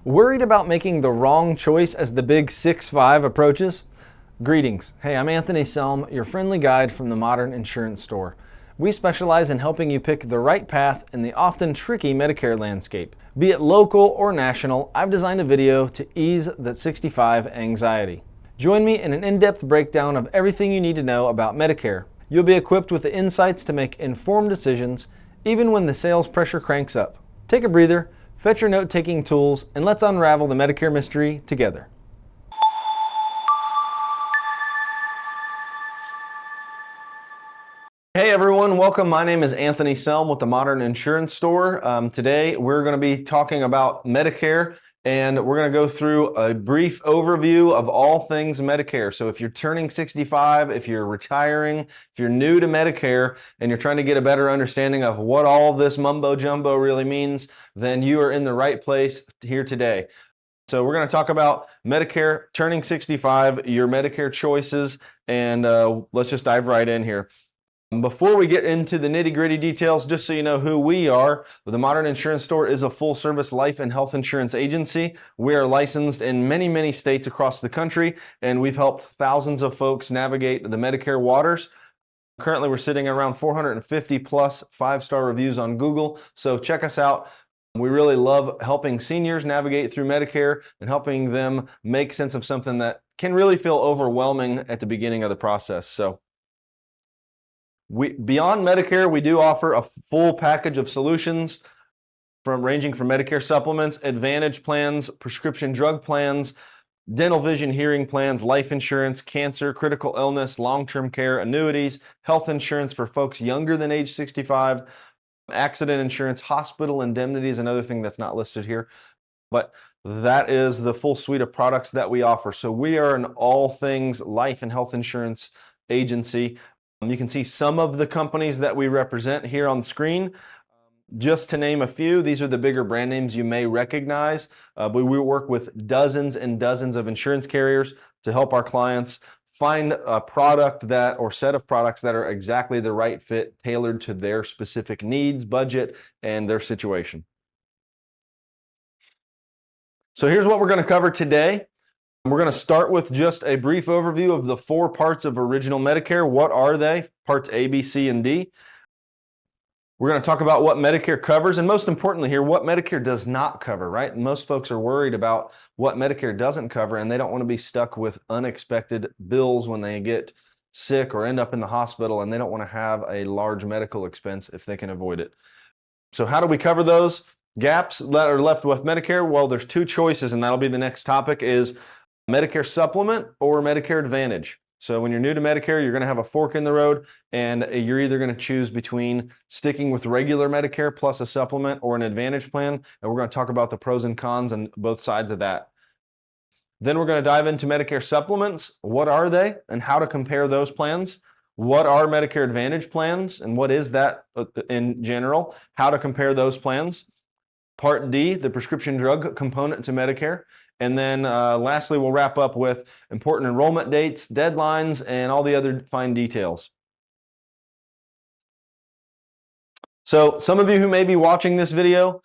Worried about making the wrong choice as the big 6-5 approaches? Greetings. Hey, I'm Anthony Selm, your friendly guide from the Modern Insurance Store. We specialize in helping you pick the right path in the often tricky Medicare landscape. Be it local or national, I've designed a video to ease that 65 anxiety. Join me in an in-depth breakdown of everything you need to know about Medicare. You'll be equipped with the insights to make informed decisions, even when the sales pressure cranks up. Take a breather, fetch your note-taking tools, and let's unravel the Medicare mystery together. Hey everyone, welcome. My name is Anthony Selm with the Modern Insurance Store. Today we're going to be talking about Medicare, and we're going to go through a brief overview of all things Medicare. So if you're turning 65, if you're retiring, if you're new to Medicare, and you're trying to get a better understanding of what all this mumbo jumbo really means, then you are in the right place here today. So we're going to talk about Medicare, turning 65, your Medicare choices, and let's just dive right in here. Before we get into the nitty-gritty details, just so you know who we are, the Modern Insurance Store is a full-service life and health insurance agency. We are licensed in many, many states across the country, and we've helped thousands of folks navigate the Medicare waters. Currently, we're sitting around 450 plus 5-star reviews on Google, so check us out. We really love helping seniors navigate through Medicare and helping them make sense of something that can really feel overwhelming at the beginning of the process. So beyond Medicare, we do offer a full package of solutions ranging from Medicare Supplements, Advantage plans, prescription drug plans, dental, vision, hearing plans, life insurance, cancer, critical illness, long-term care, annuities, health insurance for folks younger than age 65, accident insurance, hospital indemnity is another thing that's not listed here. But that is the full suite of products that we offer. So we are an all things life and health insurance agency. You can see some of the companies that we represent here on the screen. Just to name a few, these are the bigger brand names you may recognize. We work with dozens and dozens of insurance carriers to help our clients find a product or set of products that are exactly the right fit, tailored to their specific needs, budget, and their situation. So here's what we're going to cover today. We're going to start with just a brief overview of the 4 parts of original Medicare. What are they? Parts A, B, C, and D. We're going to talk about what Medicare covers, and most importantly here, what Medicare does not cover, right? Most folks are worried about what Medicare doesn't cover, and they don't want to be stuck with unexpected bills when they get sick or end up in the hospital, and they don't want to have a large medical expense if they can avoid it. So how do we cover those gaps that are left with Medicare? Well, there's 2 choices, and that'll be the next topic, is Medicare Supplement or Medicare Advantage. So when you're new to Medicare, you're going to have a fork in the road, and you're either going to choose between sticking with regular Medicare plus a supplement or an Advantage plan, and we're going to talk about the pros and cons on both sides of that. Then we're going to dive into Medicare Supplements. What are they and how to compare those plans? What are Medicare Advantage plans and what is that in general? How to compare those plans? Part D, the prescription drug component to Medicare. And then lastly, we'll wrap up with important enrollment dates, deadlines, and all the other fine details. So some of you who may be watching this video,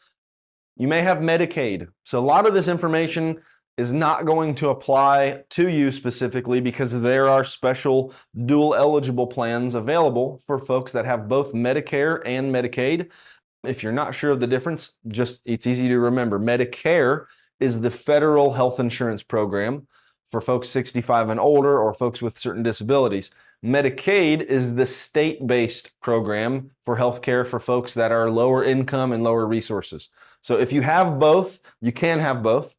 you may have Medicaid. So a lot of this information is not going to apply to you specifically because there are special dual eligible plans available for folks that have both Medicare and Medicaid. If you're not sure of the difference, it's easy to remember. Medicare is the federal health insurance program for folks 65 and older or folks with certain disabilities. Medicaid is the state-based program for healthcare for folks that are lower income and lower resources. So if you have both, you can have both,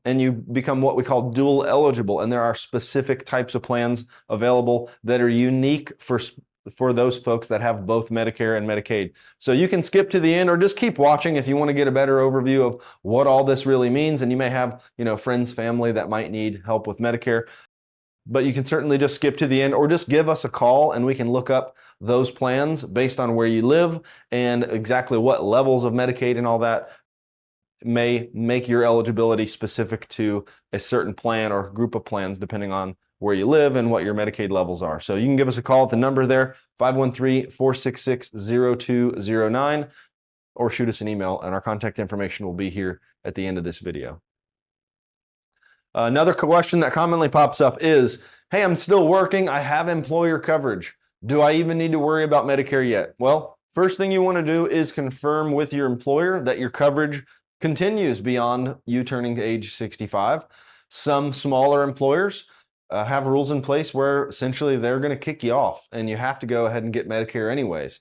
and you become what we call dual eligible, and there are specific types of plans available that are unique for those folks that have both Medicare and Medicaid. So you can skip to the end or just keep watching if you want to get a better overview of what all this really means. And you may have, friends, family that might need help with Medicare, but you can certainly just skip to the end or just give us a call and we can look up those plans based on where you live and exactly what levels of Medicaid and all that may make your eligibility specific to a certain plan or group of plans depending on where you live and what your Medicaid levels are. So you can give us a call at the number there, 513-466-0209. or shoot us an email, and our contact information will be here at the end of this video. Another question that commonly pops up is, hey, I'm still working, I have employer coverage. Do I even need to worry about Medicare yet? Well, first thing you want to do is confirm with your employer that your coverage continues beyond you turning to age 65. Some smaller employers have rules in place where essentially they're going to kick you off and you have to go ahead and get Medicare anyways.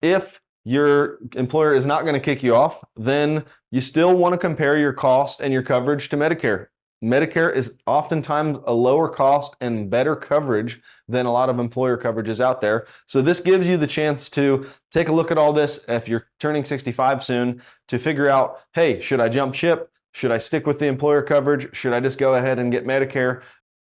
If your employer is not going to kick you off, then you still want to compare your cost and your coverage to Medicare. Medicare is oftentimes a lower cost and better coverage than a lot of employer coverages out there. So this gives you the chance to take a look at all this if you're turning 65 soon to figure out, hey, should I jump ship? Should I stick with the employer coverage? Should I just go ahead and get Medicare?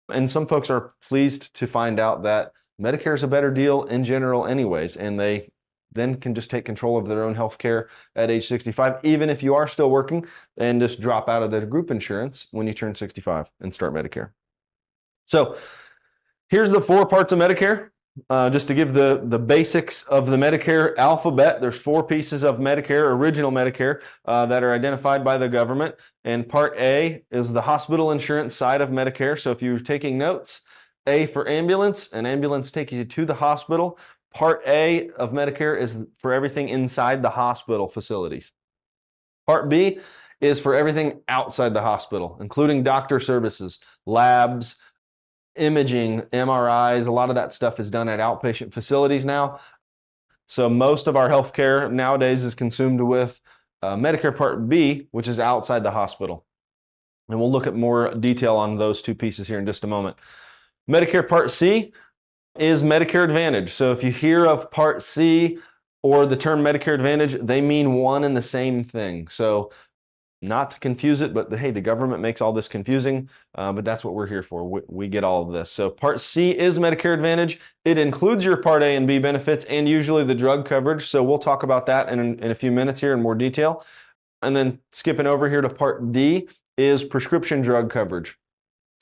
And some folks are pleased to find out that Medicare is a better deal in general anyways, and they then can just take control of their own health care at age 65, even if you are still working, and just drop out of the group insurance when you turn 65 and start Medicare. So here's the 4 parts of Medicare. Just to give the basics of the Medicare alphabet, there's 4 pieces of Medicare, original Medicare, that are identified by the government. And Part A is the hospital insurance side of Medicare. So if you're taking notes, A for ambulance, an ambulance takes you to the hospital. Part A of Medicare is for everything inside the hospital facilities. Part B is for everything outside the hospital, including doctor services, labs, imaging, MRIs. A lot of that stuff is done at outpatient facilities now. So most of our healthcare nowadays is consumed with Medicare Part B, which is outside the hospital. And we'll look at more detail on those 2 pieces here in just a moment. Medicare Part C is Medicare Advantage. So if you hear of Part C or the term Medicare Advantage, they mean one and the same thing. So not to confuse it, but hey, the government makes all this confusing, but that's what we're here for. We get all of this. So Part C is Medicare Advantage. It includes your Part A and B benefits and usually the drug coverage. So we'll talk about that in a few minutes here in more detail. And then skipping over here to Part D is prescription drug coverage.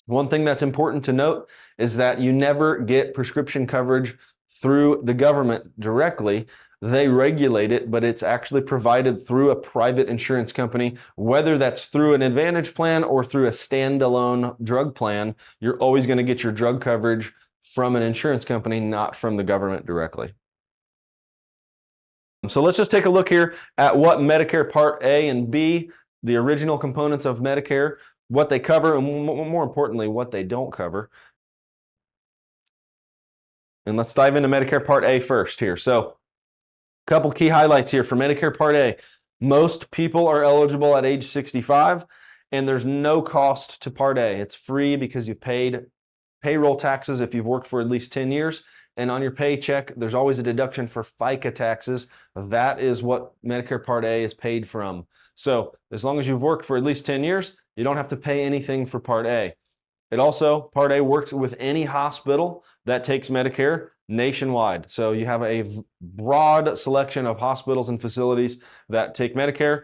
One thing that's important to note is that you never get prescription coverage through the government directly. They regulate it, but it's actually provided through a private insurance company, whether that's through an Advantage plan or through a standalone drug plan. You're always going to get your drug coverage from an insurance company, not from the government directly. So let's just take a look here at what Medicare Part A and B, the original components of Medicare, what they cover, and more importantly, what they don't cover. And let's dive into Medicare Part A first here. So a couple key highlights here for Medicare Part A. Most people are eligible at age 65, and there's no cost to Part A. It's free because you've paid payroll taxes if you've worked for at least 10 years. And on your paycheck, there's always a deduction for FICA taxes. That is what Medicare Part A is paid from. So as long as you've worked for at least 10 years, you don't have to pay anything for Part A. It also, Part A works with any hospital that takes Medicare nationwide. So you have a broad selection of hospitals and facilities that take Medicare.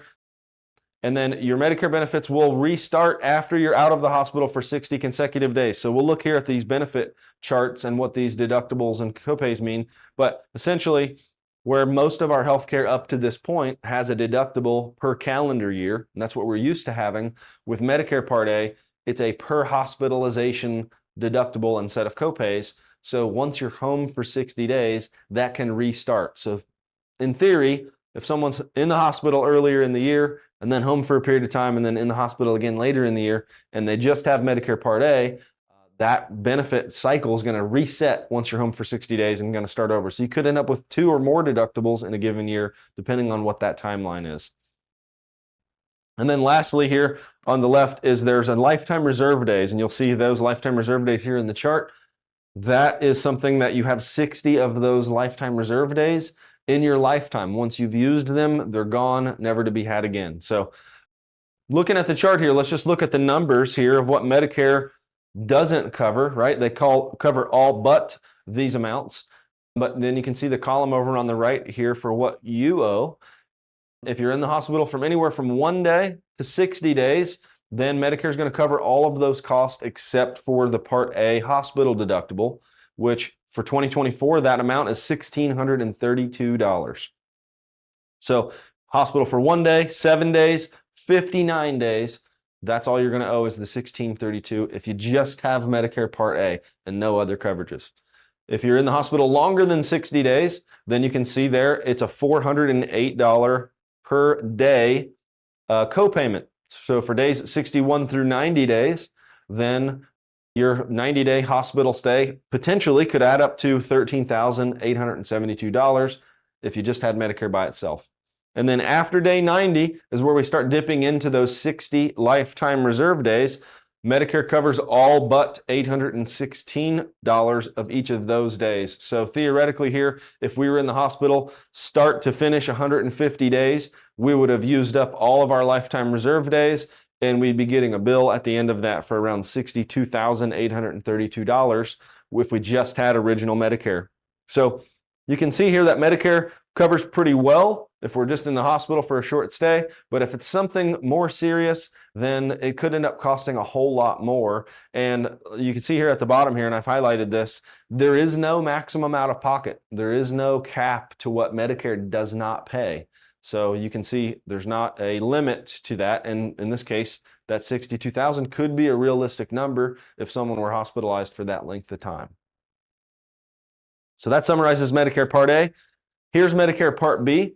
And then your Medicare benefits will restart after you're out of the hospital for 60 consecutive days. So we'll look here at these benefit charts and what these deductibles and copays mean. But essentially, where most of our healthcare up to this point has a deductible per calendar year, and that's what we're used to having, with Medicare Part A, it's a per hospitalization deductible and set of copays. So once you're home for 60 days, that can restart. So in theory, if someone's in the hospital earlier in the year and then home for a period of time and then in the hospital again later in the year, and they just have Medicare Part A, that benefit cycle is going to reset once you're home for 60 days and going to start over. So you could end up with 2 or more deductibles in a given year, depending on what that timeline is. And then lastly here on the left is there's a lifetime reserve days, and you'll see those lifetime reserve days here in the chart. That is something that you have 60 of those lifetime reserve days in your lifetime. Once you've used them, they're gone, never to be had again. So looking at the chart here, let's just look at the numbers here of what Medicare doesn't cover, right? They cover all but these amounts. But then you can see the column over on the right here for what you owe. If you're in the hospital from anywhere from 1 day to 60 days, then Medicare is going to cover all of those costs except for the Part A hospital deductible, which for 2024, that amount is $1,632. So hospital for 1 day, 7 days, 59 days, that's all you're going to owe is the $1,632 if you just have Medicare Part A and no other coverages. If you're in the hospital longer than 60 days, then you can see there it's a $408 per day copayment. So for days 61 through 90 days, then your 90-day hospital stay potentially could add up to $13,872 if you just had Medicare by itself. And then after day 90 is where we start dipping into those 60 lifetime reserve days. Medicare covers all but $816 of each of those days. So theoretically here, if we were in the hospital start to finish 150 days, we would have used up all of our lifetime reserve days, and we'd be getting a bill at the end of that for around $62,832 if we just had original Medicare. So you can see here that Medicare covers pretty well if we're just in the hospital for a short stay, but if it's something more serious, then it could end up costing a whole lot more. And you can see here at the bottom here, and I've highlighted this, there is no maximum out of pocket. There is no cap to what Medicare does not pay. So you can see there's not a limit to that, and in this case, that $62,000 could be a realistic number if someone were hospitalized for that length of time. So that summarizes Medicare Part A. Here's Medicare Part B.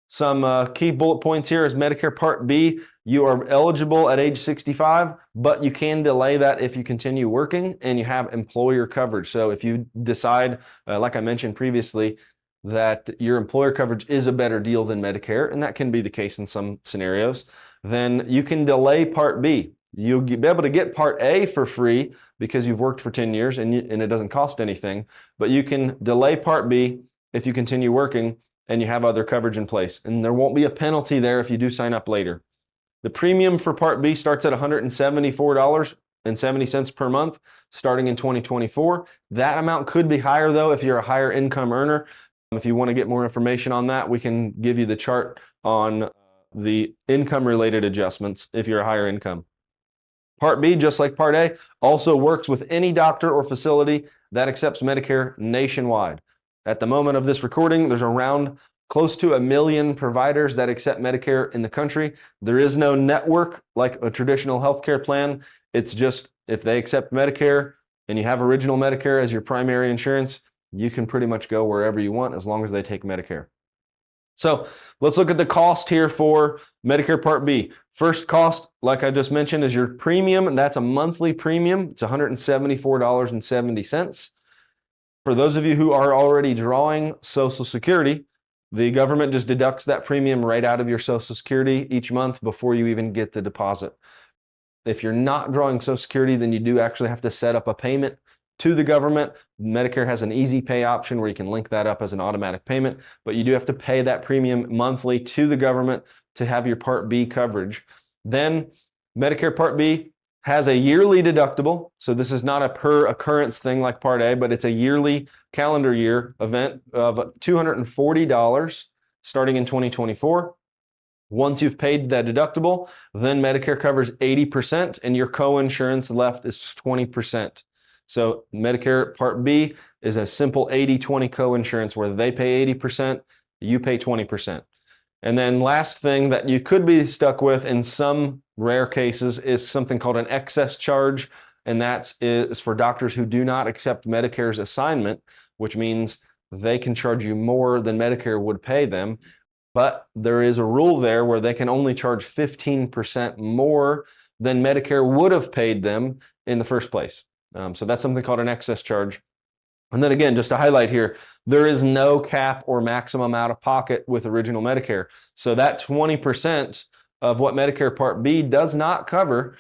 Some key bullet points here is Medicare Part B, you are eligible at age 65, but you can delay that if you continue working and you have employer coverage. So if you decide, like I mentioned previously, that your employer coverage is a better deal than Medicare, and that can be the case in some scenarios, then you can delay Part B. You'll be able to get Part A for free because you've worked for 10 years and it doesn't cost anything, but you can delay Part B if you continue working and you have other coverage in place, and there won't be a penalty there if you do sign up later. The premium for Part B starts at $174.70 per month starting in 2024. That amount could be higher though if you're a higher income earner. If you want to get more information on that, we can give you the chart on the income related adjustments if you're a higher income. Part B, just like Part A, also works with any doctor or facility that accepts Medicare nationwide. At the moment of this recording, there's around close to 1 million providers that accept Medicare in the country. There is no network like a traditional healthcare plan. It's just if they accept Medicare and you have original Medicare as your primary insurance, you can pretty much go wherever you want as long as they take Medicare. So let's look at the cost here for Medicare Part B. First cost, like I just mentioned, is your premium, and that's a monthly premium. It's $174.70. For those of you who are already drawing Social Security, the government just deducts that premium right out of your Social Security each month before you even get the deposit. If you're not drawing Social Security, then you do actually have to set up a payment to the government. Medicare has an easy pay option where you can link that up as an automatic payment, but you do have to pay that premium monthly to the government to have your Part B coverage. Then Medicare Part B has a yearly deductible. So this is not a per occurrence thing like Part A, but it's a yearly calendar year event of $240 starting in 2024. Once you've paid that deductible, then Medicare covers 80% and your co-insurance left is 20%. So Medicare Part B is a simple 80-20 co-insurance where they pay 80%, you pay 20%. And then last thing that you could be stuck with in some rare cases is something called an excess charge, and that is for doctors who do not accept Medicare's assignment, which means they can charge you more than Medicare would pay them. But there is a rule there where they can only charge 15% more than Medicare would have paid them in the first place. So that's something called an excess charge. And then again, just to highlight here, there is no cap or maximum out of pocket with original Medicare. So that 20% of what Medicare Part B does not cover,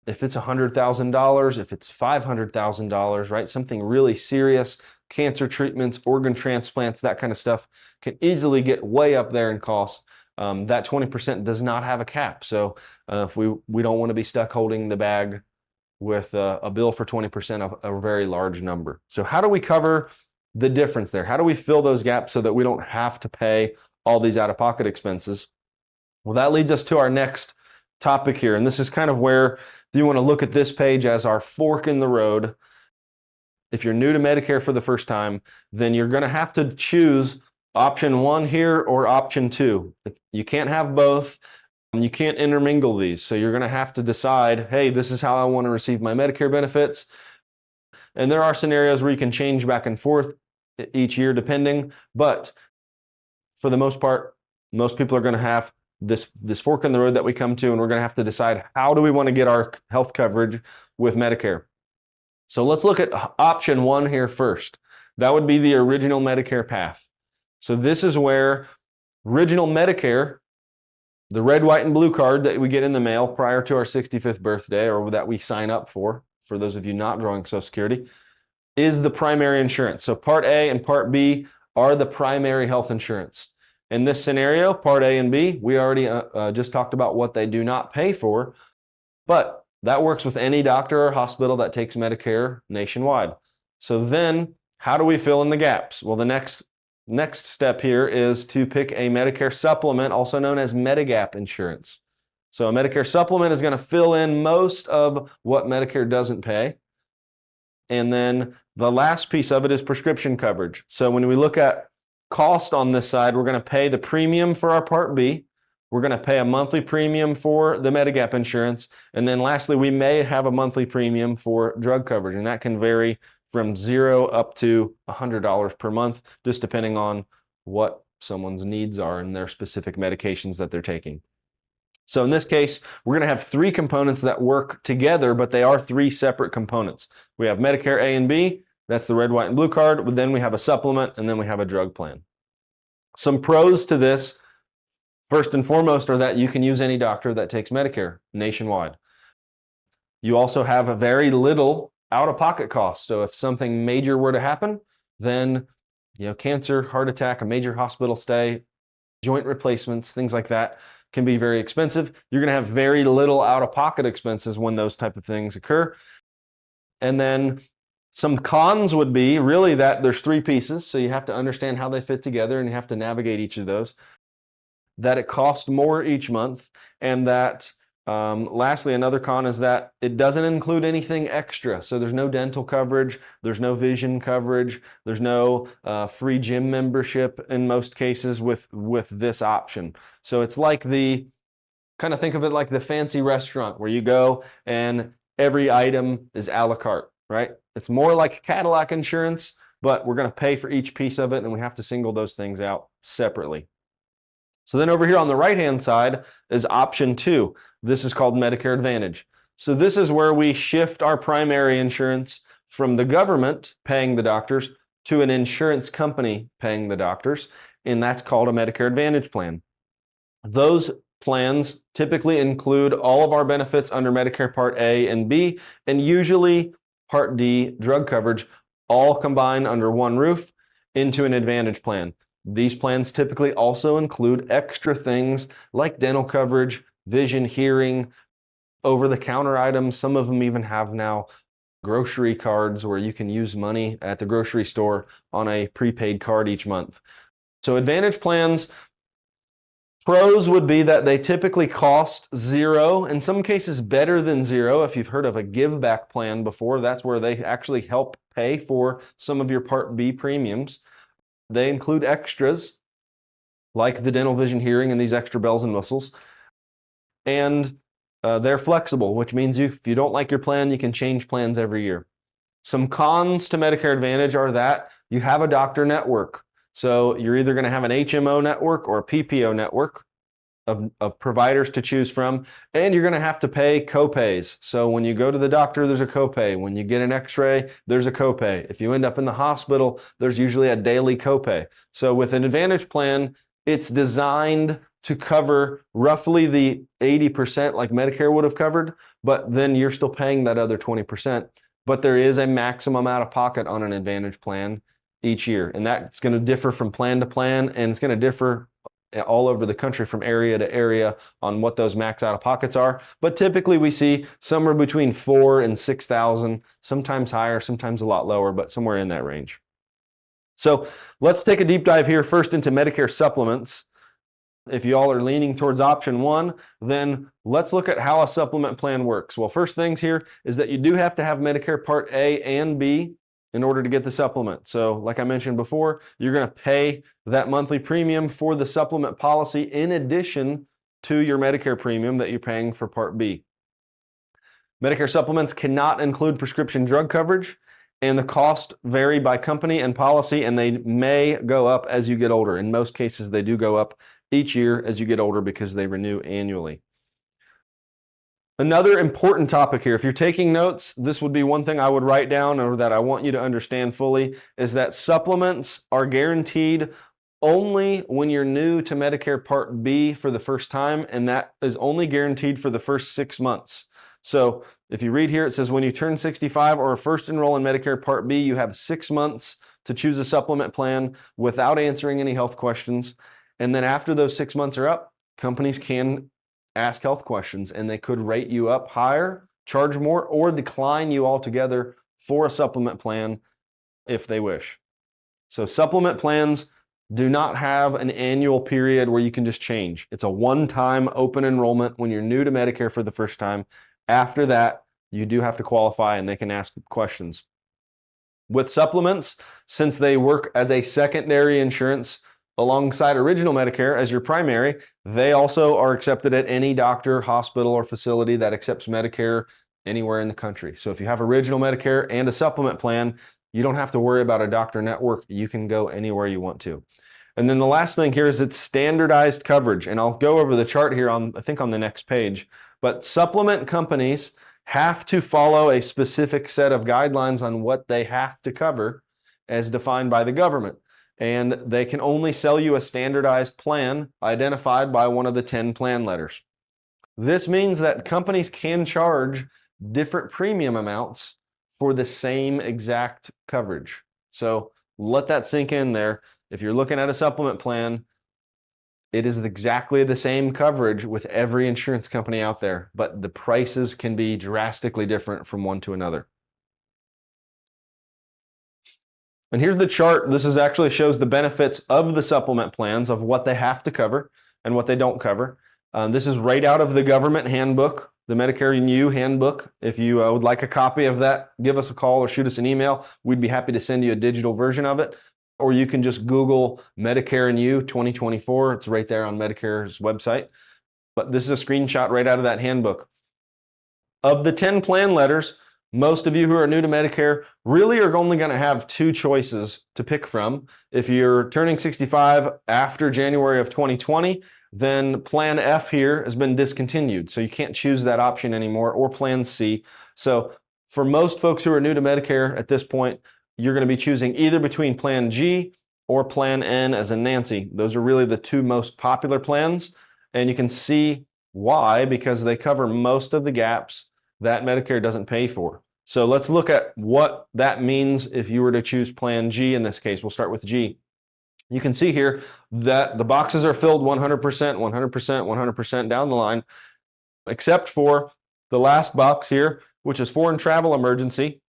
if it's $100,000, if it's $500,000, right? Something really serious, cancer treatments, organ transplants, that kind of stuff can easily get way up there in cost. That 20% does not have a cap. So if we don't want to be stuck holding the bag with a bill for 20% of a very large number. So how do we cover the difference there? How do we fill those gaps so that we don't have to pay all these out-of-pocket expenses? Well, that leads us to our next topic here. And this is kind of where you want to look at this page as our fork in the road. If you're new to Medicare for the first time, then you're going to have to choose Option 1 here or option 2. You can't have both. You can't intermingle these. So you're going to have to decide, hey, this is how I want to receive my Medicare benefits. And there are scenarios where you can change back and forth each year depending, but for the most part, most people are going to have this fork in the road that we come to, and we're going to have to decide, how do we want to get our health coverage with Medicare? So let's look at option 1 here first. That would be the original Medicare path. So this is where original Medicare, the red, white, and blue card that we get in the mail prior to our 65th birthday, or that we sign up for those of you not drawing Social Security, is the primary insurance. So Part A and Part B are the primary health insurance. In this scenario, Part A and B, we already just talked about what they do not pay for, but that works with any doctor or hospital that takes Medicare nationwide. So then, how do we fill in the gaps? Well, the next step here is to pick a Medicare supplement, also known as Medigap insurance. So a Medicare supplement is going to fill in most of what Medicare doesn't pay. And then the last piece of it is prescription coverage. So when we look at cost on this side, we're going to pay the premium for our Part B. We're going to pay a monthly premium for the Medigap insurance. And then lastly, we may have a monthly premium for drug coverage. And that can vary from $0 up to $100 per month, just depending on what someone's needs are and their specific medications that they're taking. So in this case, we're going to have 3 components that work together, but they are 3 separate components. We have Medicare A and B, that's the red, white, and blue card. Then we have a supplement, and then we have a drug plan. Some pros to this, first and foremost, are that you can use any doctor that takes Medicare nationwide. You also have a very little out-of-pocket cost. So if something major were to happen, then cancer, heart attack, a major hospital stay, joint replacements, things like that can be very expensive. You're going to have very little out-of-pocket expenses when those type of things occur. And then some cons would be really that there's 3 pieces, so you have to understand how they fit together and you have to navigate each of those. That it costs more each month, and that lastly, another con is that it doesn't include anything extra. So there's no dental coverage, there's no vision coverage, there's no free gym membership in most cases with this option. So it's like kind of think of it like the fancy restaurant where you go and every item is a la carte, right? It's more like Cadillac insurance, but we're going to pay for each piece of it, and we have to single those things out separately. So then over here on the right-hand side is option 2. This is called Medicare Advantage. So this is where we shift our primary insurance from the government paying the doctors to an insurance company paying the doctors, and that's called a Medicare Advantage plan. Those plans typically include all of our benefits under Medicare Part A and B, and usually Part D drug coverage, all combined under one roof into an Advantage plan. These plans typically also include extra things like dental coverage, vision, hearing, over-the-counter items. Some of them even have now grocery cards where you can use money at the grocery store on a prepaid card each month. So Advantage plans, pros would be that they typically cost $0, in some cases better than $0. If you've heard of a give back plan before, that's where they actually help pay for some of your Part B premiums. They include extras like the dental, vision, hearing, and these extra bells and whistles. And they're flexible, which means if you don't like your plan, you can change plans every year. Some cons to Medicare Advantage are that you have a doctor network. So you're either going to have an HMO network or a PPO network of providers to choose from, and you're going to have to pay copays. So when you go to the doctor, there's a copay. When you get an x-ray, there's a copay. If you end up in the hospital, there's usually a daily copay. So with an Advantage plan, it's designed to cover roughly the 80% like Medicare would have covered, but then you're still paying that other 20%. But there is a maximum out of pocket on an Advantage plan each year, and that's going to differ from plan to plan, and it's going to differ all over the country from area to area on what those max out of pockets are. But typically we see somewhere between $4,000 and $6,000, sometimes higher, sometimes a lot lower, but somewhere in that range. So let's take a deep dive here first into Medicare supplements. If you all are leaning towards option 1, then let's look at how a supplement plan works. Well, first things here is that you do have to have Medicare Part A and B in order to get the supplement. So like I mentioned before, you're going to pay that monthly premium for the supplement policy in addition to your Medicare premium that you're paying for Part B. Medicare supplements cannot include prescription drug coverage, and the costs vary by company and policy, and they may go up as you get older. In most cases, they do go up each year as you get older because they renew annually. Another important topic here, if you're taking notes, this would be one thing I would write down or that I want you to understand fully, is that supplements are guaranteed only when you're new to Medicare Part B for the first time, and that is only guaranteed for the first 6 months. So if you read here, it says when you turn 65 or first enroll in Medicare Part B, you have 6 months to choose a supplement plan without answering any health questions. And then after those 6 months are up, companies can ask health questions and they could rate you up higher, charge more, or decline you altogether for a supplement plan if they wish. So supplement plans do not have an annual period where you can just change. It's a one-time open enrollment when you're new to Medicare for the first time. After that, you do have to qualify and they can ask questions. With supplements, since they work as a secondary insurance alongside original Medicare as your primary, they also are accepted at any doctor, hospital, or facility that accepts Medicare anywhere in the country. So if you have original Medicare and a supplement plan, you don't have to worry about a doctor network. You can go anywhere you want to. And then the last thing here is it's standardized coverage. And I'll go over the chart here I think on the next page. But supplement companies have to follow a specific set of guidelines on what they have to cover as defined by the government. And they can only sell you a standardized plan identified by one of the 10 plan letters. This means that companies can charge different premium amounts for the same exact coverage. So let that sink in there. If you're looking at a supplement plan, it is exactly the same coverage with every insurance company out there, but the prices can be drastically different from one to another. And here's the chart. This actually shows the benefits of the supplement plans, of what they have to cover and what they don't cover. This is right out of the government handbook, the Medicare and You handbook. If you would like a copy of that, give us a call or shoot us an email. We'd be happy to send you a digital version of it. Or you can just Google Medicare and You 2024. It's right there on Medicare's website. But this is a screenshot right out of that handbook. Of the 10 plan letters, most of you who are new to Medicare really are only going to have 2 choices to pick from. If you're turning 65 after January of 2020, then Plan F here has been discontinued. So you can't choose that option anymore, or Plan C. So for most folks who are new to Medicare at this point, you're going to be choosing either between Plan G or Plan N as in Nancy. Those are really the 2 most popular plans. And you can see why, because they cover most of the gaps that Medicare doesn't pay for. So let's look at what that means if you were to choose Plan G in this case. We'll start with G. You can see here that the boxes are filled 100%, 100%, 100% down the line, except for the last box here, which is foreign travel emergency,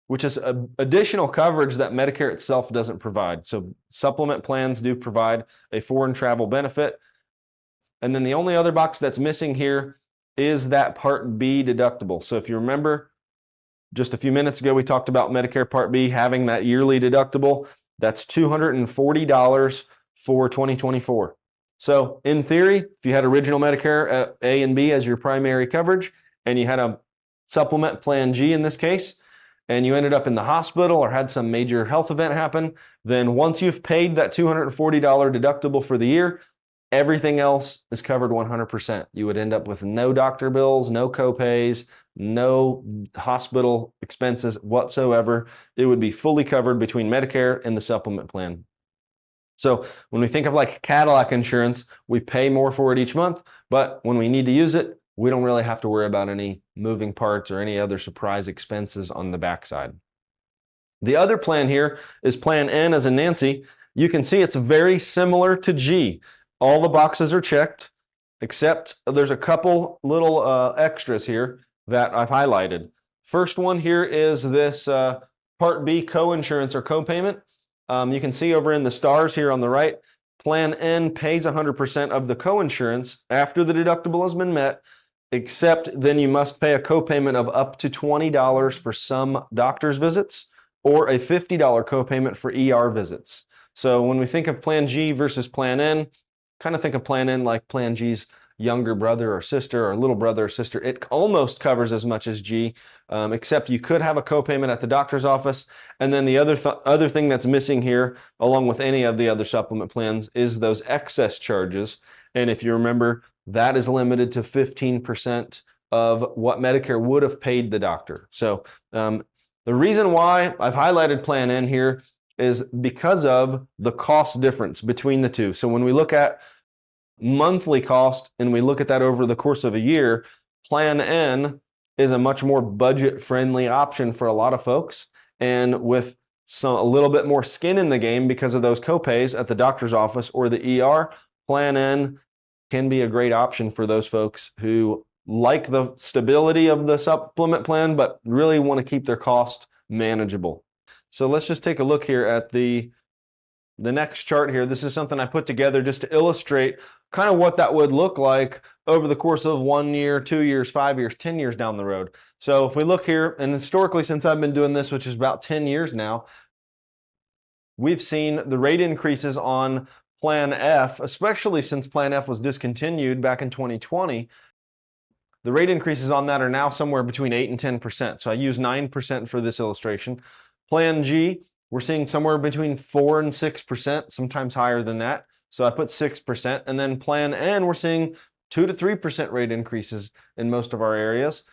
which is additional coverage that Medicare itself doesn't provide. So supplement plans do provide a foreign travel benefit. And then the only other box that's missing here is that Part B deductible. So if you remember, just a few minutes ago, we talked about Medicare Part B having that yearly deductible. That's $240 for 2024. So in theory, if you had original Medicare A and B as your primary coverage, and you had a supplement Plan G in this case, and you ended up in the hospital or had some major health event happen, then once you've paid that $240 deductible for the year, everything else is covered 100%. You would end up with no doctor bills, no copays, no hospital expenses whatsoever. It would be fully covered between Medicare and the supplement plan. So when we think of like Cadillac insurance, we pay more for it each month, but when we need to use it, we don't really have to worry about any moving parts or any other surprise expenses on the backside. The other plan here is Plan N as in Nancy. You can see it's very similar to G. All the boxes are checked, except there's a couple little extras here that I've highlighted. First one here is this Part B co-insurance or co-payment. You can see over in the stars here on the right, Plan N pays 100% of the co-insurance after the deductible has been met, except then you must pay a co-payment of up to $20 for some doctor's visits or a $50 copayment for ER visits. So when we think of Plan G versus Plan N, kind of think of Plan N like Plan G's younger brother or sister or little brother or sister. It almost covers as much as G, except you could have a copayment at the doctor's office. And then the other thing that's missing here, along with any of the other supplement plans, is those excess charges. And if you remember, that is limited to 15% of what Medicare would have paid the doctor. So the reason why I've highlighted Plan N here is because of the cost difference between the two. So when we look at monthly cost and we look at that over the course of a year, Plan N is a much more budget-friendly option for a lot of folks, and with a little bit more skin in the game because of those copays at the doctor's office or the ER, Plan N can be a great option for those folks who like the stability of the supplement plan but really want to keep their cost manageable. So let's just take a look here at the next chart here. This is something I put together just to illustrate kind of what that would look like over the course of 1 year, 2 years, 5 years, 10 years down the road. So if we look here, and historically since I've been doing this, which is about 10 years now, we've seen the rate increases on Plan F, especially since Plan F was discontinued back in 2020. The rate increases on that are now somewhere between 8 and 10%. So I use 9% for this illustration. Plan G, we're seeing somewhere between 4 and 6%, sometimes higher than that. So I put 6%. And then Plan N, we're seeing 2 to 3% rate increases in most of our areas.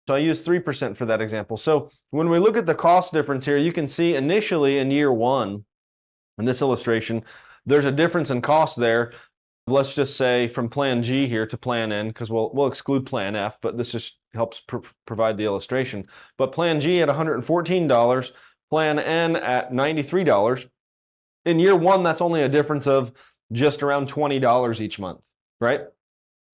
So I use 3% for that example. So when we look at the cost difference here, you can see initially in year one, in this illustration, there's a difference in cost there. Let's just say from Plan G here to Plan N, because we'll exclude Plan F, but this just helps provide the illustration. But Plan G at $114, Plan N at $93. In year one, that's only a difference of just around $20 each month, right?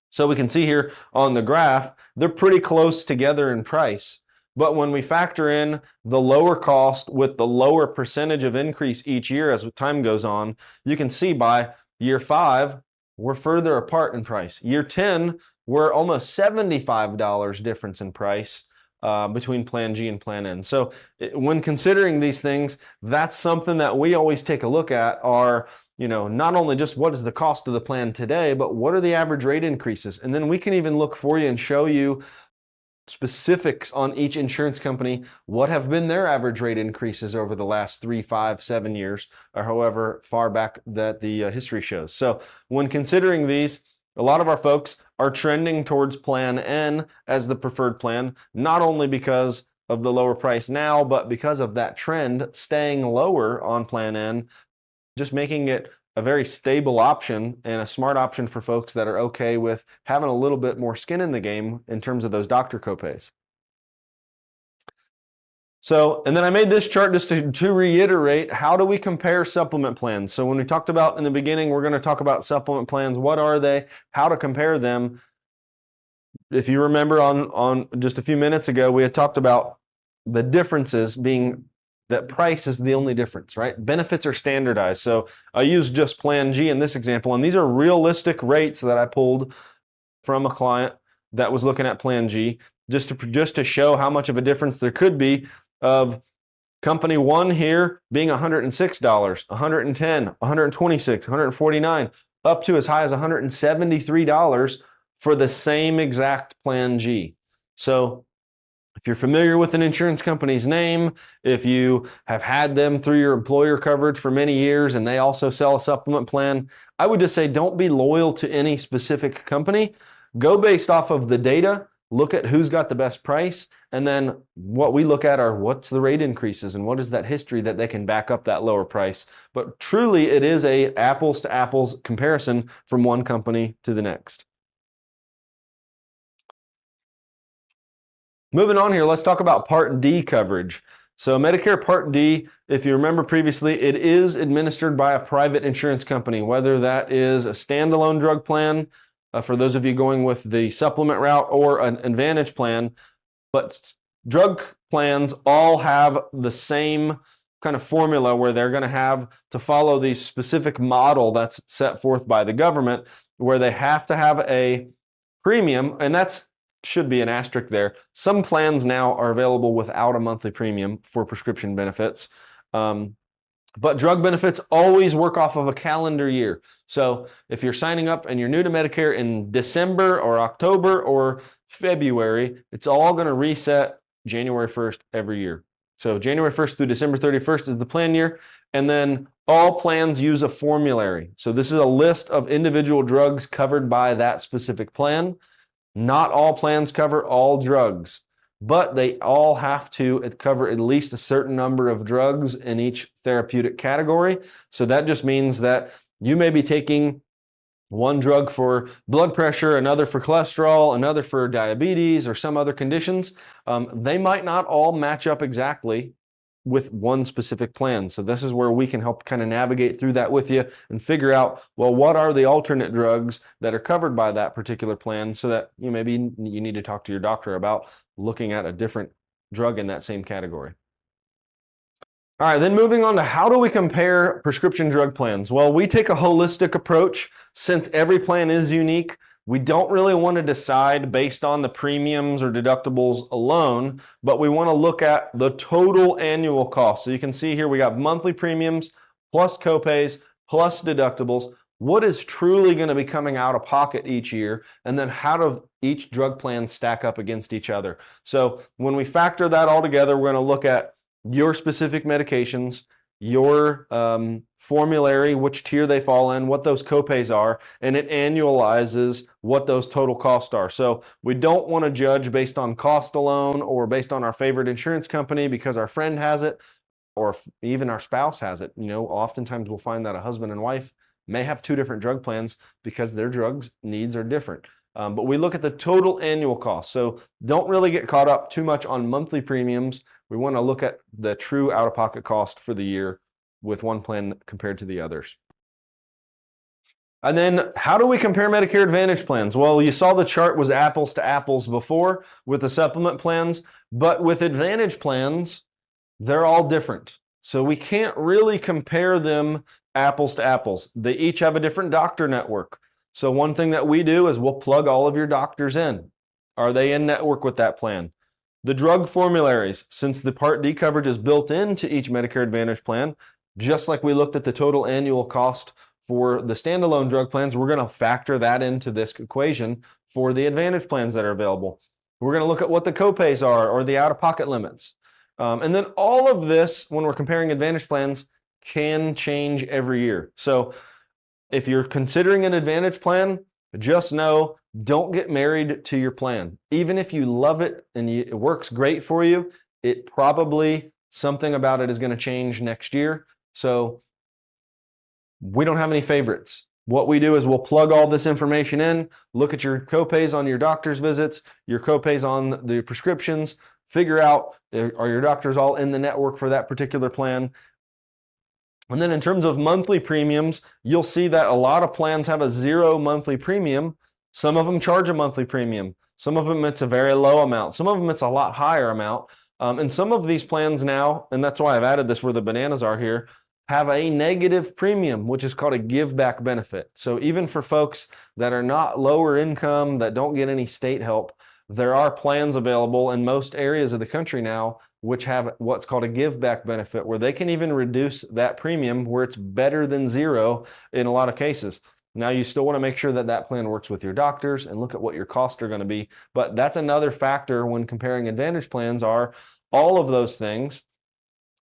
So we can see here on the graph, they're pretty close together in price. But when we factor in the lower cost with the lower percentage of increase each year as time goes on, you can see by year 5, we're further apart in price. Year 10, we're almost $75 difference in price between Plan G and Plan N. So when considering these things, that's something that we always take a look at are, not only just what is the cost of the plan today, but what are the average rate increases? And then we can even look for you and show you specifics on each insurance company, what have been their average rate increases over the last 3, 5, 7 years, or however far back that the history shows. So when considering these, a lot of our folks are trending towards Plan N as the preferred plan, not only because of the lower price now, but because of that trend staying lower on Plan N, just making it a very stable option and a smart option for folks that are okay with having a little bit more skin in the game in terms of those doctor copays. So, and then I made this chart just to reiterate, how do we compare supplement plans? So when we talked about in the beginning, we're going to talk about supplement plans. What are they? How to compare them? If you remember on just a few minutes ago, we had talked about the differences being that price is the only difference, right? Benefits are standardized. So I use just Plan G in this example, and these are realistic rates that I pulled from a client that was looking at Plan G, just to show how much of a difference there could be of company 1 here being $106, $110, $126, $149, up to as high as $173 for the same exact Plan G. So if you're familiar with an insurance company's name, if you have had them through your employer coverage for many years and they also sell a supplement plan, I would just say don't be loyal to any specific company. Go based off of the data, look at who's got the best price, and then what we look at are what's the rate increases and what is that history that they can back up that lower price. But truly, it is a apples to apples comparison from one company to the next. Moving on here, let's talk about Part D coverage. So Medicare Part D, if you remember previously, it is administered by a private insurance company, whether that is a standalone drug plan, for those of you going with the supplement route, or an Advantage plan. But drug plans all have the same kind of formula where they're going to have to follow the specific model that's set forth by the government, where they have to have a premium, and that's should be an asterisk there. Some plans now are available without a monthly premium for prescription benefits. But drug benefits always work off of a calendar year. So if you're signing up and you're new to Medicare in December or October or February, it's all going to reset January 1st every year. So January 1st through December 31st is the plan year. And then all plans use a formulary. So this is a list of individual drugs covered by that specific plan. Not all plans cover all drugs, but they all have to cover at least a certain number of drugs in each therapeutic category. So that just means that you may be taking one drug for blood pressure, another for cholesterol, another for diabetes or some other conditions. They might not all match up exactly with one specific plan. So this is where we can help kind of navigate through that with you and figure out, well, what are the alternate drugs that are covered by that particular plan, so that maybe you need to talk to your doctor about looking at a different drug in that same category. All right, then moving on to how do we compare prescription drug plans? Well, we take a holistic approach. Since every plan is unique, we don't really want to decide based on the premiums or deductibles alone, but we want to look at the total annual cost. So you can see here we got monthly premiums plus copays plus deductibles. What is truly going to be coming out of pocket each year? And then how do each drug plan stack up against each other? So when we factor that all together, we're going to look at your specific medications, your formulary, which tier they fall in, what those copays are, and it annualizes what those total costs are. So we don't want to judge based on cost alone or based on our favorite insurance company because our friend has it or even our spouse has it. Oftentimes we'll find that a husband and wife may have two different drug plans because their drugs needs are different. But we look at the total annual cost. So don't really get caught up too much on monthly premiums. We want to look at the true out-of-pocket cost for the year with one plan compared to the others. And then how do we compare Medicare Advantage plans? Well, you saw the chart was apples to apples before with the supplement plans, but with Advantage plans, they're all different. So we can't really compare them apples to apples. They each have a different doctor network. So one thing that we do is we'll plug all of your doctors in. Are they in network with that plan? The drug formularies, since the Part D coverage is built into each Medicare Advantage plan, just like we looked at the total annual cost for the standalone drug plans, we're going to factor that into this equation for the Advantage plans that are available. We're going to look at what the copays are or the out-of-pocket limits. And then all of this, when we're comparing Advantage plans, can change every year. So if you're considering an Advantage plan, just know, don't get married to your plan. Even if you love it and it works great for you, it probably, something about it is going to change next year. So we don't have any favorites. What we do is we'll plug all this information in, look at your copays on your doctor's visits, your copays on the prescriptions, figure out, are your doctors all in the network for that particular plan? And then in terms of monthly premiums, you'll see that a lot of plans have a 0 monthly premium. Some of them charge a monthly premium. Some of them it's a very low amount. Some of them it's a lot higher amount. And some of these plans now, and that's why I've added this where the bananas are here, have a negative premium, which is called a give back benefit. So even for folks that are not lower income, that don't get any state help, there are plans available in most areas of the country now which have what's called a give back benefit, where they can even reduce that premium where it's better than 0 in a lot of cases. Now, you still want to make sure that that plan works with your doctors and look at what your costs are going to be. But that's another factor when comparing Advantage plans, are all of those things.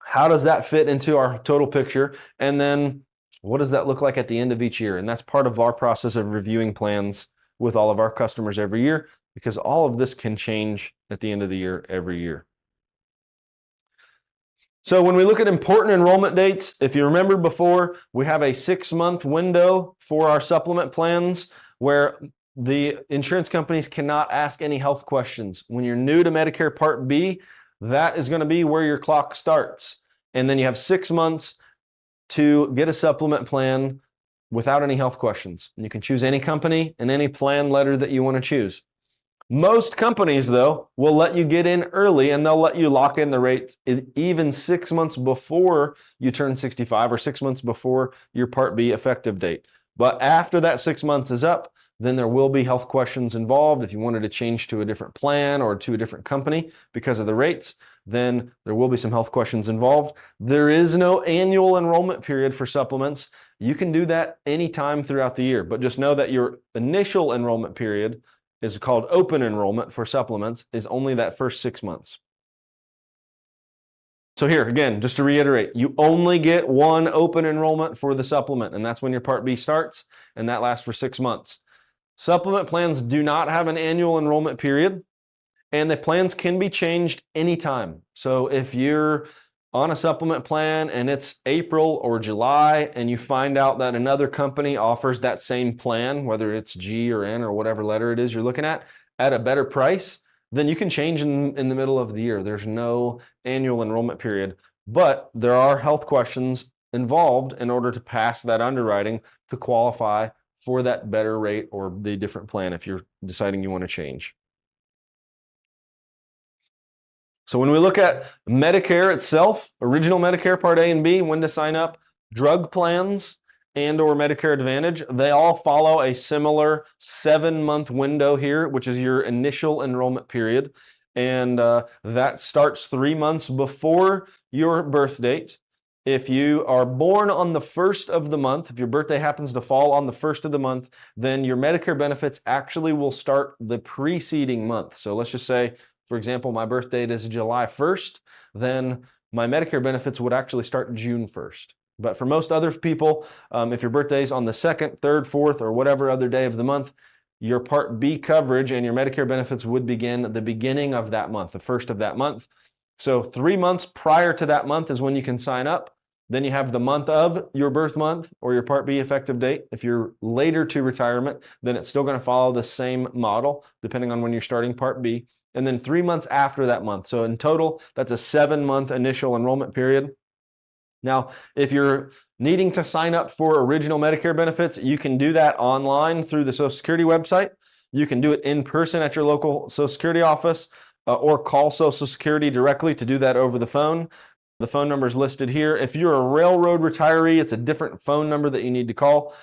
How does that fit into our total picture? And then what does that look like at the end of each year? And that's part of our process of reviewing plans with all of our customers every year, because all of this can change at the end of the year every year. So when we look at important enrollment dates, if you remember before, we have a 6-month window for our supplement plans where the insurance companies cannot ask any health questions. When you're new to Medicare Part B, that is going to be where your clock starts. And then you have 6 months to get a supplement plan without any health questions. And you can choose any company and any plan letter that you want to choose. Most companies, though, will let you get in early and they'll let you lock in the rates even 6 months before you turn 65 or 6 months before your Part B effective date. But after that 6 months is up, then there will be health questions involved. If you wanted to change to a different plan or to a different company because of the rates, then there will be some health questions involved. There is no annual enrollment period for supplements. You can do that anytime throughout the year, but just know that your initial enrollment period is called open enrollment for supplements, is only that first 6 months. So here, again, just to reiterate, you only get one open enrollment for the supplement, and that's when your Part B starts, and that lasts for 6 months. Supplement plans do not have an annual enrollment period, and the plans can be changed anytime. So if you're on a supplement plan and it's April or July, and you find out that another company offers that same plan, whether it's G or N or whatever letter it is you're looking at a better price, then you can change in the middle of the year. There's no annual enrollment period, but there are health questions involved in order to pass that underwriting to qualify for that better rate or the different plan if you're deciding you want to change. So when we look at Medicare itself, original Medicare Part A and B, when to sign up, drug plans and or Medicare Advantage, they all follow a similar 7-month window here, which is your initial enrollment period. And that starts 3 months before your birth date. If you are born on the first of the month, if your birthday happens to fall on the first of the month, then your Medicare benefits actually will start the preceding month. So let's just say, for example, my birth date is July 1st, then my Medicare benefits would actually start June 1st. But for most other people, if your birthday is on the 2nd, 3rd, 4th, or whatever other day of the month, your Part B coverage and your Medicare benefits would begin at the beginning of that month, the first of that month. So 3 months prior to that month is when you can sign up. Then you have the month of your birth month or your Part B effective date. If you're later to retirement, then it's still going to follow the same model, depending on when you're starting Part B. And then 3 months after that month. So in total, that's a 7-month initial enrollment period. Now, if you're needing to sign up for original Medicare benefits, you can do that online through the Social Security website. You can do it in person at your local Social Security office or call Social Security directly to do that over the phone. The phone number is listed here. If you're a railroad retiree, it's a different phone number that you need to call.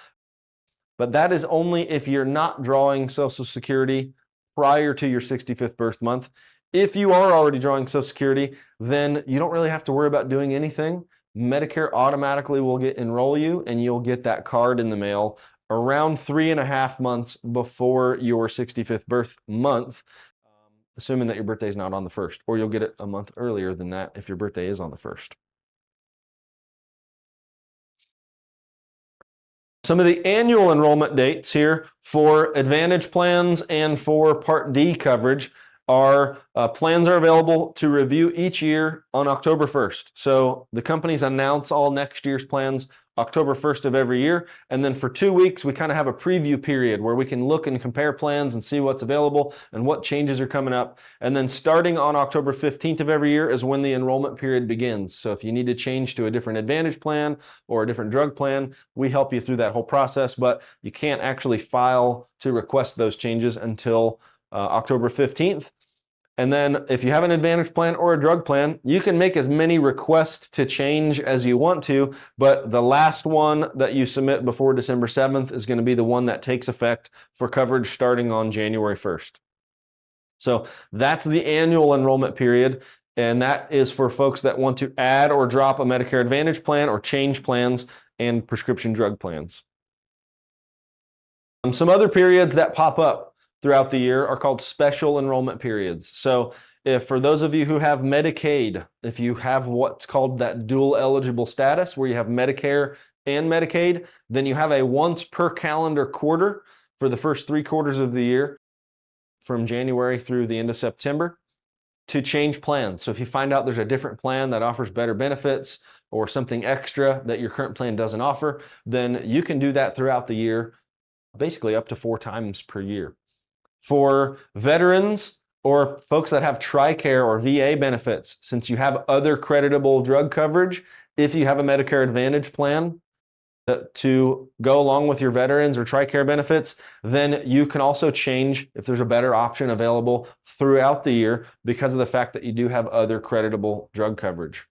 But that is only if you're not drawing Social Security prior to your 65th birth month. If you are already drawing Social Security, then you don't really have to worry about doing anything. Medicare automatically will enroll you, and you'll get that card in the mail around 3.5 months before your 65th birth month, assuming that your birthday is not on the 1st, or you'll get it a month earlier than that if your birthday is on the 1st. Some of the annual enrollment dates here for Advantage plans and for Part D coverage are plans are available to review each year on October 1st. So the companies announce all next year's plans October 1st of every year. And then for 2 weeks, we kind of have a preview period where we can look and compare plans and see what's available and what changes are coming up. And then starting on October 15th of every year is when the enrollment period begins. So if you need to change to a different Advantage plan or a different drug plan, we help you through that whole process, but you can't actually file to request those changes until October 15th. And then if you have an Advantage plan or a drug plan, you can make as many requests to change as you want to, but the last one that you submit before December 7th is going to be the one that takes effect for coverage starting on January 1st. So that's the annual enrollment period, and that is for folks that want to add or drop a Medicare Advantage plan or change plans and prescription drug plans. Some other periods that pop up throughout the year are called special enrollment periods. So if for those of you who have Medicaid, if you have what's called that dual eligible status where you have Medicare and Medicaid, then you have a once per calendar quarter for the first 3 quarters of the year from January through the end of September to change plans. So if you find out there's a different plan that offers better benefits or something extra that your current plan doesn't offer, then you can do that throughout the year, basically up to 4 times per year. For veterans or folks that have TRICARE or VA benefits, since you have other creditable drug coverage, if you have a Medicare Advantage plan to go along with your veterans or TRICARE benefits, then you can also change if there's a better option available throughout the year because of the fact that you do have other creditable drug coverage.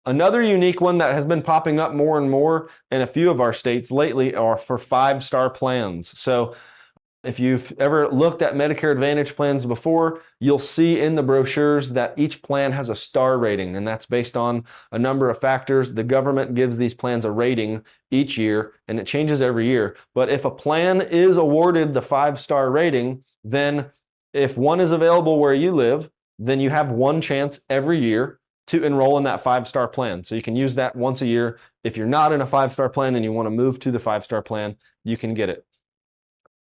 Another unique one that has been popping up more and more in a few of our states lately are for 5-star plans. So If you've ever looked at Medicare Advantage plans before, you'll see in the brochures that each plan has a star rating, and that's based on a number of factors. The government gives these plans a rating each year, and it changes every year. But if a plan is awarded the 5-star rating, then if one is available where you live, then you have one chance every year to enroll in that 5-star plan. So you can use that once a year. If you're not in a 5-star plan and you want to move to the 5-star plan, you can get it.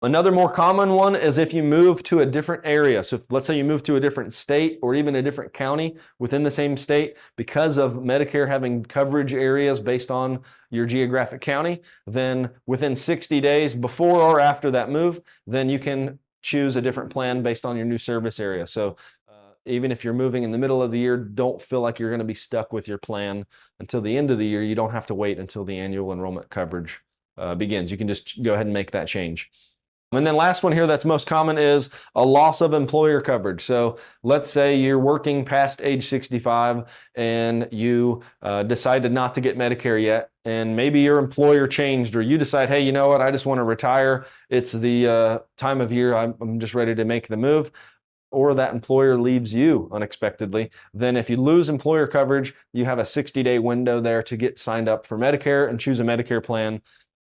Another more common one is if you move to a different area. So let's say you move to a different state or even a different county within the same state, because of Medicare having coverage areas based on your geographic county, then within 60 days before or after that move, then you can choose a different plan based on your new service area. So even if you're moving in the middle of the year, don't feel like you're going to be stuck with your plan until the end of the year. You don't have to wait until the annual enrollment coverage begins. You can just go ahead and make that change. And then last one here that's most common is a loss of employer coverage. So let's say you're working past age 65 and you decided not to get Medicare yet, and maybe your employer changed, or you decide, hey, you know what, I just want to retire. It's the time of year I'm just ready to make the move. Or that employer leaves you unexpectedly, then if you lose employer coverage, you have a 60-day window there to get signed up for Medicare and choose a Medicare plan.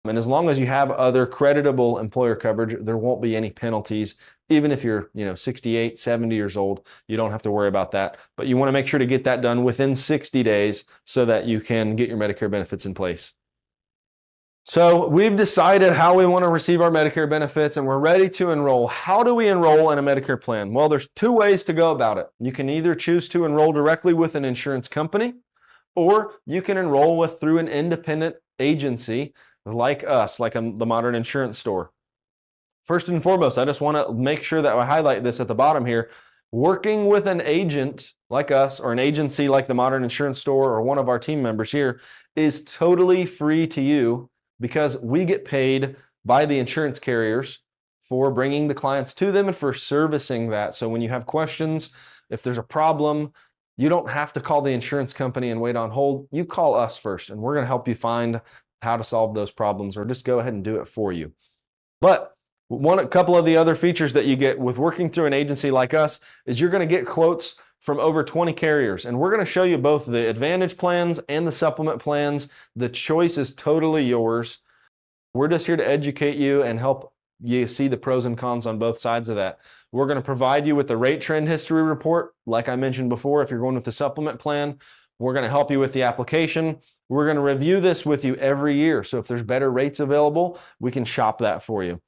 And as long as you have other creditable employer coverage, there won't be any penalties. Even if you're 68, 70 years old, you don't have to worry about that. But you want to make sure to get that done within 60 days so that you can get your Medicare benefits in place. So we've decided how we want to receive our Medicare benefits and we're ready to enroll. How do we enroll in a Medicare plan? Well, there's 2 ways to go about it. You can either choose to enroll directly with an insurance company, or you can enroll through an independent agency like us, like the Modern Insurance Store. First and foremost, I just want to make sure that I highlight this at the bottom here. Working with an agent like us, or an agency like the Modern Insurance Store, or one of our team members here, is totally free to you, because we get paid by the insurance carriers for bringing the clients to them and for servicing that. So when you have questions, if there's a problem, you don't have to call the insurance company and wait on hold. You call us first, and we're going to help you find how to solve those problems, or just go ahead and do it for you. But a couple of the other features that you get with working through an agency like us is you're going to get quotes from over 20 carriers, and we're going to show you both the Advantage plans and the Supplement plans. The choice is totally yours. We're just here to educate you and help you see the pros and cons on both sides of that. We're going to provide you with the rate trend history report. Like I mentioned before, if you're going with the Supplement plan, we're going to help you with the application. We're going to review this with you every year. So if there's better rates available, we can shop that for you.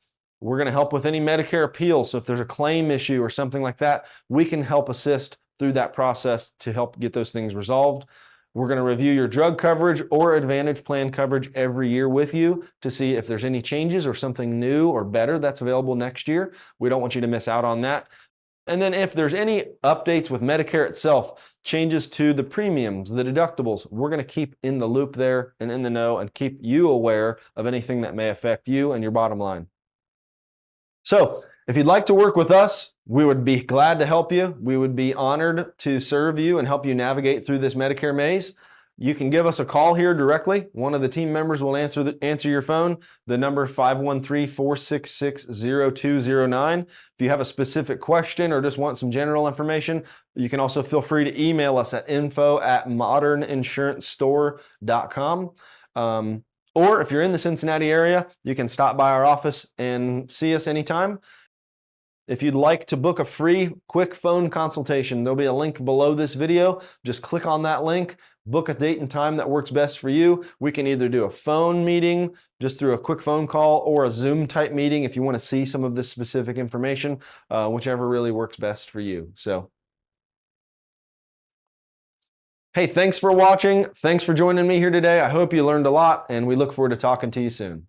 We're going to help with any Medicare appeals. So if there's a claim issue or something like that, we can help assist through that process to help get those things resolved. We're going to review your drug coverage or Advantage plan coverage every year with you to see if there's any changes or something new or better that's available next year. We don't want you to miss out on that. And then if there's any updates with Medicare itself, changes to the premiums, the deductibles, we're going to keep in the loop there and in the know and keep you aware of anything that may affect you and your bottom line. So if you'd like to work with us, we would be glad to help you. We would be honored to serve you and help you navigate through this Medicare maze. You can give us a call here directly. One of the team members will answer your phone. The number 513-466-0209. If you have a specific question or just want some general information, you can also feel free to email us at info@moderninsurancestore.com. Or if you're in the Cincinnati area, you can stop by our office and see us anytime. If you'd like to book a free quick phone consultation, there'll be a link below this video. Just click on that link, book a date and time that works best for you. We can either do a phone meeting just through a quick phone call, or a Zoom type meeting if you want to see some of this specific information, whichever really works best for you. So, hey, thanks for watching. Thanks for joining me here today. I hope you learned a lot, and we look forward to talking to you soon.